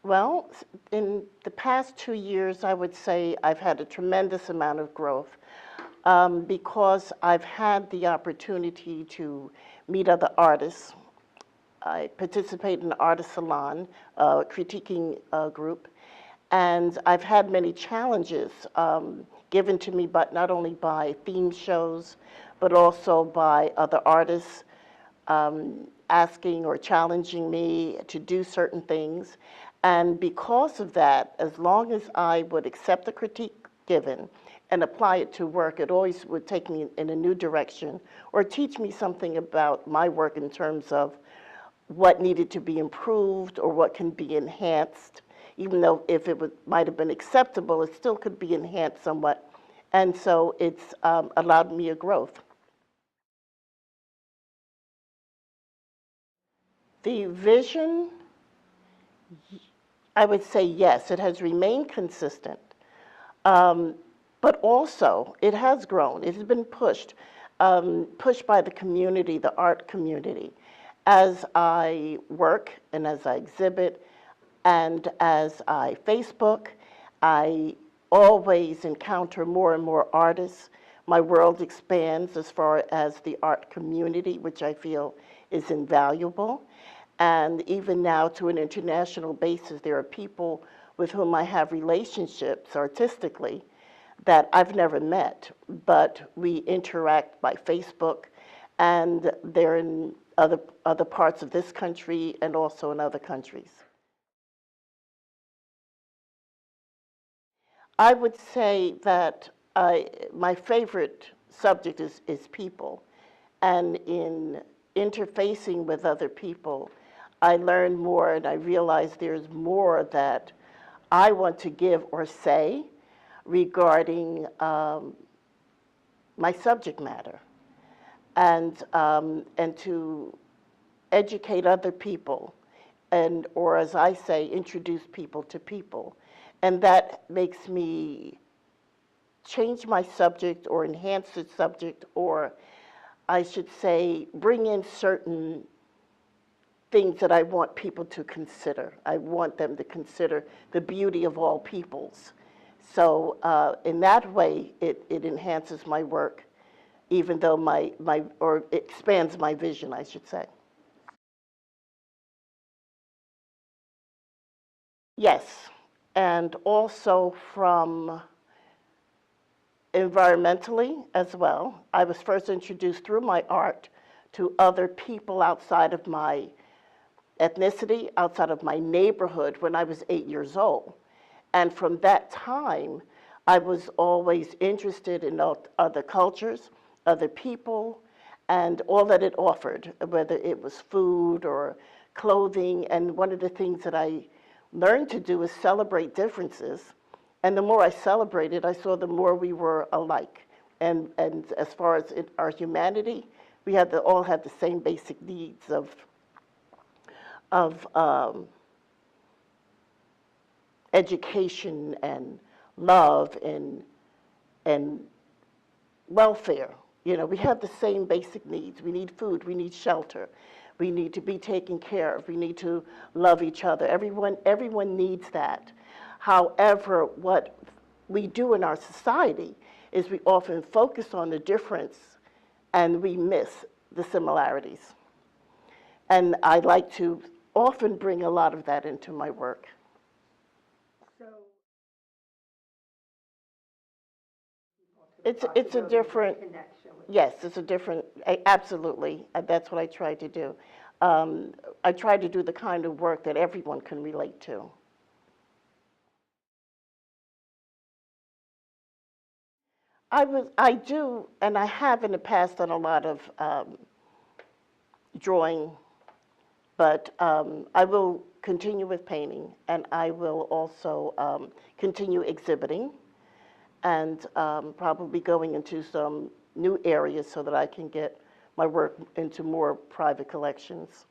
Well, in the past 2 years, I would say I've had a tremendous amount of growth because I've had the opportunity to meet other artists. I participate in an artist salon, critiquing group, and I've had many challenges given to me, but not only by theme shows, but also by other artists asking or challenging me to do certain things. And because of that, as long as I would accept the critique given and apply it to work, it always would take me in a new direction or teach me something about my work in terms of what needed to be improved or what can be enhanced. Even though if it might have been acceptable, it still could be enhanced somewhat. And so it's allowed me a growth. The vision, I would say yes, it has remained consistent, but also it has grown. It has been pushed by the community, the art community. As I work and as I exhibit and as I Facebook, I always encounter more and more artists. My world expands as far as the art community, which I feel is invaluable. And even now, to an international basis, there are people with whom I have relationships artistically that I've never met, but we interact by Facebook, and they're in other parts of this country and also in other countries. I would say that my favorite subject is people, and in interfacing with other people, I learn more and I realize there's more that I want to give or say regarding my subject matter, and to educate other people, and or as I say, introduce people to people, and that makes me change my subject or enhance the subject, or I should say, bring in certain things that I want people to consider. I want them to consider the beauty of all peoples. So in that way, it enhances my work, even though or it expands my vision, I should say. Yes, and also from environmentally as well. I was first introduced through my art to other people outside of my ethnicity, outside of my neighborhood when I was 8 years old. And from that time, I was always interested in other cultures, other people, and all that it offered, whether it was food or clothing. And one of the things that I learned to do is celebrate differences. And the more I celebrated, I saw the more we were alike. And as far as our humanity, we all had the same basic needs of education and love and welfare. You know, we have the same basic needs. We need food, we need shelter, we need to be taken care of, we need to love each other. Everyone needs that. However, what we do in our society is we often focus on the difference and we miss the similarities. And I like to often bring a lot of that into my work. It's a different, yes, it's a different, absolutely, that's what I try to do. I try to do the kind of work that everyone can relate to. I do, and I have in the past done a lot of drawing, but I will continue with painting, and I will also continue exhibiting, and probably going into some new areas so that I can get my work into more private collections.